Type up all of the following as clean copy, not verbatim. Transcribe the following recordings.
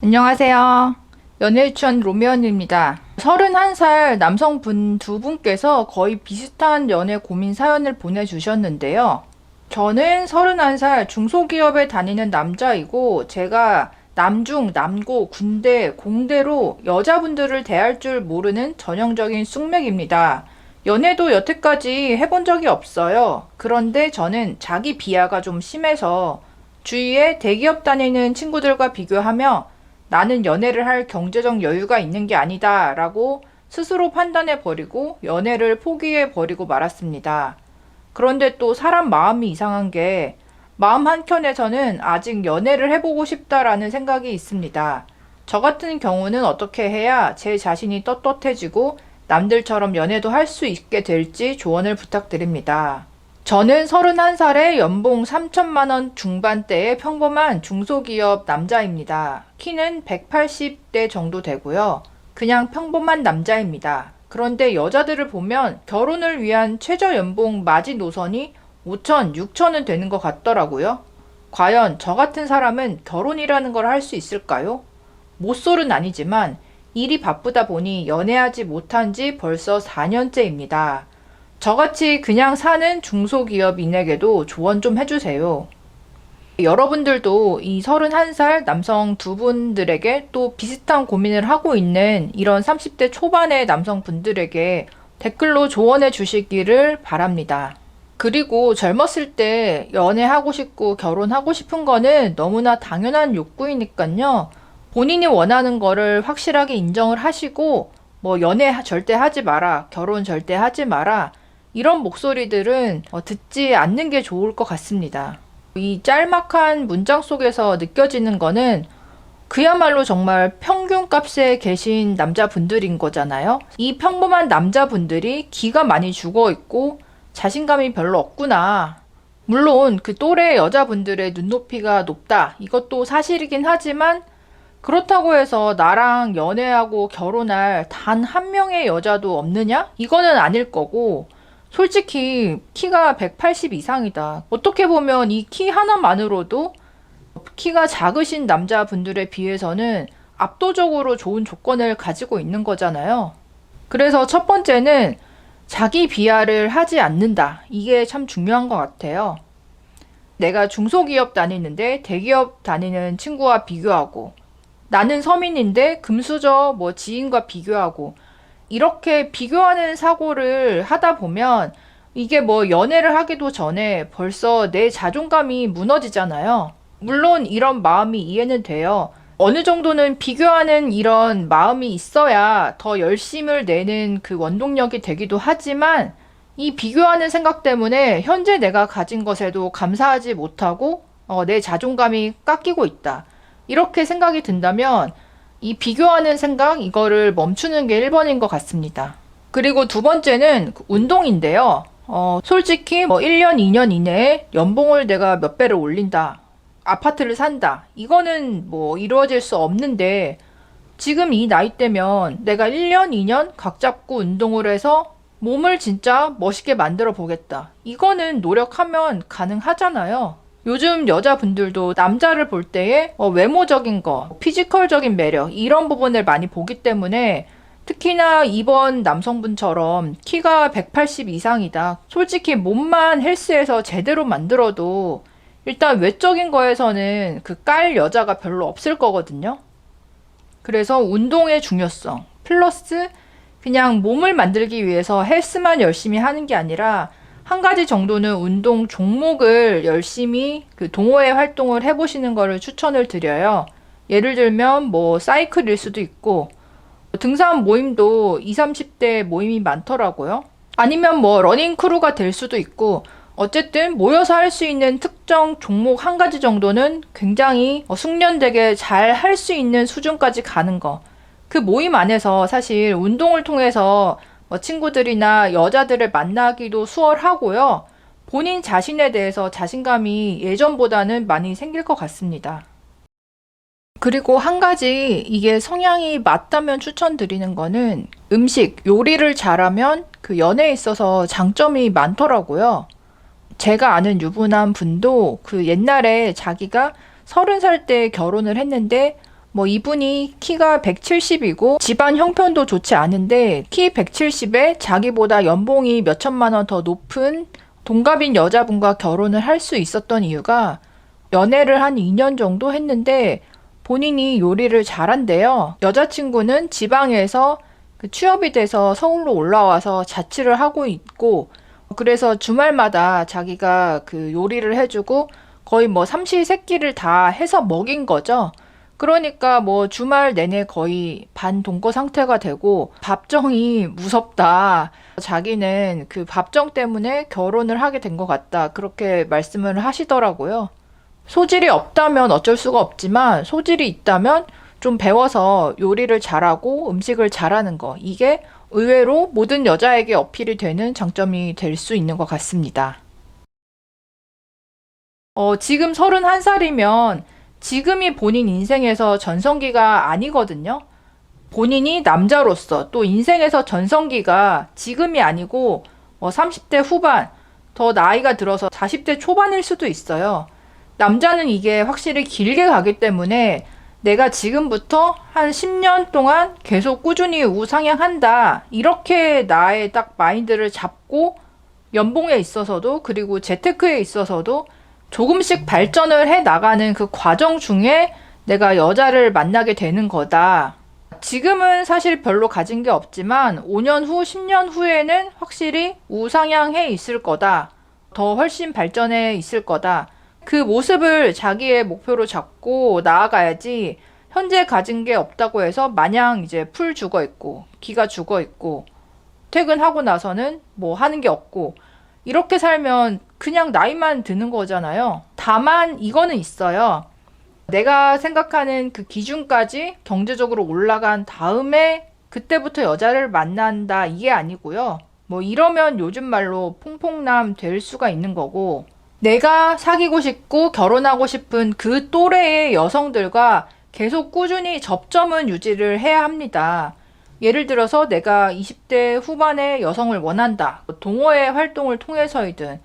안녕하세요. 연애유치원 로미언입니다. 31살 남성분 두 분께서 거의 비슷한 연애 고민 사연을 보내주셨는데요. 저는 31살 중소기업에 다니는 남자이고, 제가 남중, 남고, 군대, 공대로 여자분들을 대할 줄 모르는 전형적인 쑥맥입니다. 연애도 여태까지 해본 적이 없어요. 그런데 저는 자기 비하가 좀 심해서 주위에 대기업 다니는 친구들과 비교하며 나는 연애를 할 경제적 여유가 있는 게 아니다 라고 스스로 판단해 버리고 연애를 포기해 버리고 말았습니다. 그런데 또 사람 마음이 이상한 게 마음 한켠에서는 아직 연애를 해보고 싶다라는 생각이 있습니다. 저 같은 경우는 어떻게 해야 제 자신이 떳떳해지고 남들처럼 연애도 할 수 있게 될지 조언을 부탁드립니다. 저는 31살에 연봉 3천만 원 중반대의 평범한 중소기업 남자입니다. 키는 180대 정도 되고요. 그냥 평범한 남자입니다. 그런데 여자들을 보면 결혼을 위한 최저 연봉 마지노선이 5천, 6천은 되는 것 같더라고요. 과연 저 같은 사람은 결혼이라는 걸 할 수 있을까요? 모쏠은 아니지만 일이 바쁘다 보니 연애하지 못한 지 벌써 4년째입니다. 저같이 그냥 사는 중소기업인에게도 조언 좀 해주세요. 여러분들도 이 31살 남성 두 분들에게 또 비슷한 고민을 하고 있는 이런 30대 초반의 남성분들에게 댓글로 조언해 주시기를 바랍니다. 그리고 젊었을 때 연애하고 싶고 결혼하고 싶은 거는 너무나 당연한 욕구이니까요. 본인이 원하는 거를 확실하게 인정을 하시고 연애 절대 하지 마라, 결혼 절대 하지 마라, 이런 목소리들은 듣지 않는 게 좋을 것 같습니다. 이 짤막한 문장 속에서 느껴지는 거는 그야말로 정말 평균값에 계신 남자분들인 거잖아요. 이 평범한 남자분들이 기가 많이 죽어 있고 자신감이 별로 없구나. 물론 그 또래 여자분들의 눈높이가 높다, 이것도 사실이긴 하지만 그렇다고 해서 나랑 연애하고 결혼할 단 한 명의 여자도 없느냐? 이거는 아닐 거고, 솔직히 키가 180 이상이다. 어떻게 보면 이 키 하나만으로도 키가 작으신 남자분들에 비해서는 압도적으로 좋은 조건을 가지고 있는 거잖아요. 그래서 첫 번째는 자기 비하를 하지 않는다. 이게 참 중요한 것 같아요. 내가 중소기업 다니는데 대기업 다니는 친구와 비교하고, 나는 서민인데 금수저 지인과 비교하고, 이렇게 비교하는 사고를 하다 보면 이게 연애를 하기도 전에 벌써 내 자존감이 무너지잖아요. 물론 이런 마음이 이해는 돼요. 어느 정도는 비교하는 이런 마음이 있어야 더 열심을 내는 그 원동력이 되기도 하지만, 이 비교하는 생각 때문에 현재 내가 가진 것에도 감사하지 못하고 내 자존감이 깎이고 있다, 이렇게 생각이 든다면 이 비교하는 생각, 이거를 멈추는 게 1번인 것 같습니다. 그리고 두 번째는 운동인데요. 솔직히 1년, 2년 이내에 연봉을 내가 몇 배를 올린다, 아파트를 산다, 이거는 이루어질 수 없는데, 지금 이 나이 때면 내가 1년, 2년 각 잡고 운동을 해서 몸을 진짜 멋있게 만들어 보겠다, 이거는 노력하면 가능하잖아요. 요즘 여자분들도 남자를 볼 때에 외모적인 거, 피지컬적인 매력, 이런 부분을 많이 보기 때문에 특히나 이번 남성분처럼 키가 180 이상이다. 솔직히 몸만 헬스에서 제대로 만들어도 일단 외적인 거에서는 그 깔 여자가 별로 없을 거거든요. 그래서 운동의 중요성 플러스 그냥 몸을 만들기 위해서 헬스만 열심히 하는 게 아니라 한 가지 정도는 운동 종목을 열심히 그 동호회 활동을 해보시는 거를 추천을 드려요. 예를 들면 사이클일 수도 있고, 등산 모임도 20, 30대 모임이 많더라고요. 아니면 러닝 크루가 될 수도 있고, 어쨌든 모여서 할 수 있는 특정 종목 한 가지 정도는 굉장히 숙련되게 잘 할 수 있는 수준까지 가는 거. 그 모임 안에서 사실 운동을 통해서 친구들이나 여자들을 만나기도 수월하고요. 본인 자신에 대해서 자신감이 예전보다는 많이 생길 것 같습니다. 그리고 한 가지 이게 성향이 맞다면 추천드리는 거는 음식, 요리를 잘하면 그 연애에 있어서 장점이 많더라고요. 제가 아는 유부남 분도 그 옛날에 자기가 30살 때 결혼을 했는데 뭐 이분이 키가 170이고 집안 형편도 좋지 않은데 키 170에 자기보다 연봉이 몇 천만 원 더 높은 동갑인 여자분과 결혼을 할 수 있었던 이유가 연애를 한 2년 정도 했는데 본인이 요리를 잘한대요. 여자친구는 지방에서 취업이 돼서 서울로 올라와서 자취를 하고 있고 그래서 주말마다 자기가 그 요리를 해주고 거의 뭐 삼시세끼를 다 해서 먹인 거죠. 그러니까 뭐 주말 내내 거의 반동거 상태가 되고 밥정이 무섭다. 자기는 그 밥정 때문에 결혼을 하게 된 것 같다. 그렇게 말씀을 하시더라고요. 소질이 없다면 어쩔 수가 없지만 소질이 있다면 좀 배워서 요리를 잘하고 음식을 잘하는 거. 이게 의외로 모든 여자에게 어필이 되는 장점이 될 수 있는 것 같습니다. 지금 31살이면 지금이 본인 인생에서 전성기가 아니거든요. 본인이 남자로서 또 인생에서 전성기가 지금이 아니고 30대 후반, 더 나이가 들어서 40대 초반일 수도 있어요. 남자는 이게 확실히 길게 가기 때문에 내가 지금부터 한 10년 동안 계속 꾸준히 우상향한다. 이렇게 나의 딱 마인드를 잡고 연봉에 있어서도 그리고 재테크에 있어서도 조금씩 발전을 해 나가는 그 과정 중에 내가 여자를 만나게 되는 거다. 지금은 사실 별로 가진 게 없지만 5년 후, 10년 후에는 확실히 우상향해 있을 거다. 더 훨씬 발전해 있을 거다. 그 모습을 자기의 목표로 잡고 나아가야지 현재 가진 게 없다고 해서 마냥 이제 풀 죽어 있고 기가 죽어 있고 퇴근하고 나서는 뭐 하는 게 없고 이렇게 살면 그냥 나이만 드는 거잖아요. 다만 이거는 있어요. 내가 생각하는 그 기준까지 경제적으로 올라간 다음에 그때부터 여자를 만난다 이게 아니고요. 뭐 이러면 요즘 말로 퐁퐁남 될 수가 있는 거고 내가 사귀고 싶고 결혼하고 싶은 그 또래의 여성들과 계속 꾸준히 접점은 유지를 해야 합니다. 예를 들어서 내가 20대 후반의 여성을 원한다. 동호회 활동을 통해서이든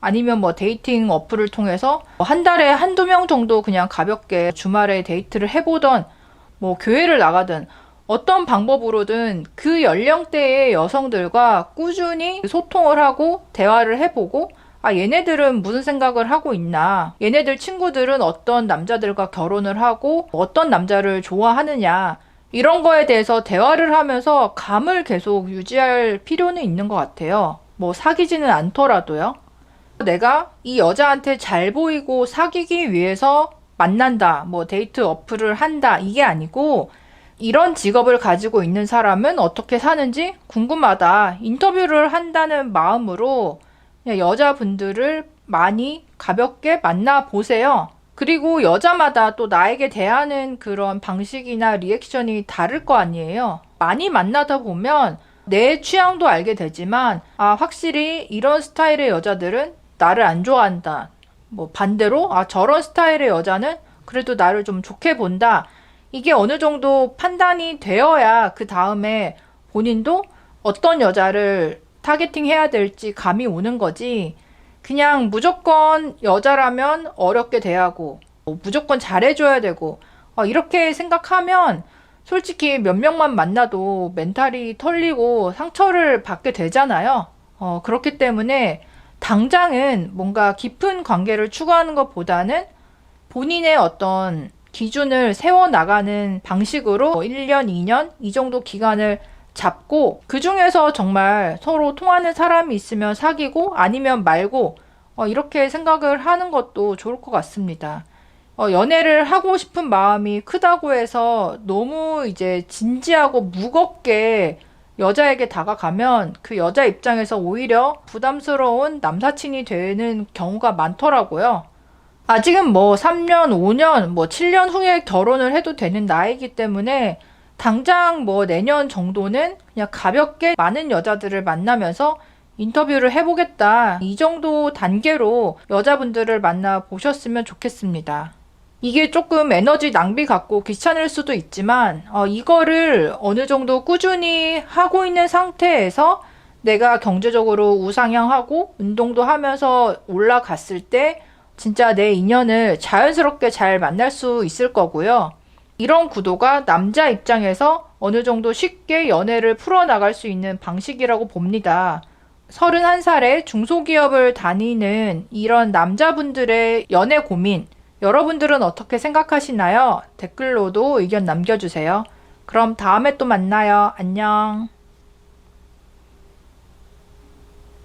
아니면 뭐 데이팅 어플을 통해서 한 달에 한두 명 정도 그냥 가볍게 주말에 데이트를 해보던 뭐 교회를 나가든 어떤 방법으로든 그 연령대의 여성들과 꾸준히 소통을 하고 대화를 해보고 얘네들은 무슨 생각을 하고 있나? 얘네들 친구들은 어떤 남자들과 결혼을 하고 어떤 남자를 좋아하느냐? 이런 거에 대해서 대화를 하면서 감을 계속 유지할 필요는 있는 것 같아요. 뭐 사귀지는 않더라도요. 내가 이 여자한테 잘 보이고 사귀기 위해서 만난다, 뭐 데이트 어플을 한다, 이게 아니고 이런 직업을 가지고 있는 사람은 어떻게 사는지 궁금하다. 인터뷰를 한다는 마음으로 그냥 여자분들을 많이 가볍게 만나보세요. 그리고 여자마다 또 나에게 대하는 그런 방식이나 리액션이 다를 거 아니에요. 많이 만나다 보면 내 취향도 알게 되지만 확실히 이런 스타일의 여자들은 나를 안 좋아한다. 뭐 반대로 저런 스타일의 여자는 그래도 나를 좀 좋게 본다. 이게 어느 정도 판단이 되어야 그 다음에 본인도 어떤 여자를 타겟팅 해야 될지 감이 오는 거지. 그냥 무조건 여자라면 어렵게 대하고 무조건 잘해줘야 되고 이렇게 생각하면 솔직히 몇 명만 만나도 멘탈이 털리고 상처를 받게 되잖아요. 그렇기 때문에 당장은 뭔가 깊은 관계를 추구하는 것보다는 본인의 어떤 기준을 세워나가는 방식으로 1년, 2년 이 정도 기간을 잡고 그 중에서 정말 서로 통하는 사람이 있으면 사귀고 아니면 말고 이렇게 생각을 하는 것도 좋을 것 같습니다. 연애를 하고 싶은 마음이 크다고 해서 너무 이제 진지하고 무겁게 여자에게 다가가면 그 여자 입장에서 오히려 부담스러운 남사친이 되는 경우가 많더라고요. 아직은 뭐 3년, 5년, 뭐 7년 후에 결혼을 해도 되는 나이기 때문에 당장 뭐 내년 정도는 그냥 가볍게 많은 여자들을 만나면서 인터뷰를 해보겠다. 이 정도 단계로 여자분들을 만나 보셨으면 좋겠습니다. 이게 조금 에너지 낭비 같고 귀찮을 수도 있지만 이거를 어느 정도 꾸준히 하고 있는 상태에서 내가 경제적으로 우상향하고 운동도 하면서 올라갔을 때 진짜 내 인연을 자연스럽게 잘 만날 수 있을 거고요. 이런 구도가 남자 입장에서 어느 정도 쉽게 연애를 풀어나갈 수 있는 방식이라고 봅니다. 31살에 중소기업을 다니는 이런 남자분들의 연애 고민, 여러분들은 어떻게 생각하시나요? 댓글로도 의견 남겨주세요. 그럼 다음에 또 만나요. 안녕.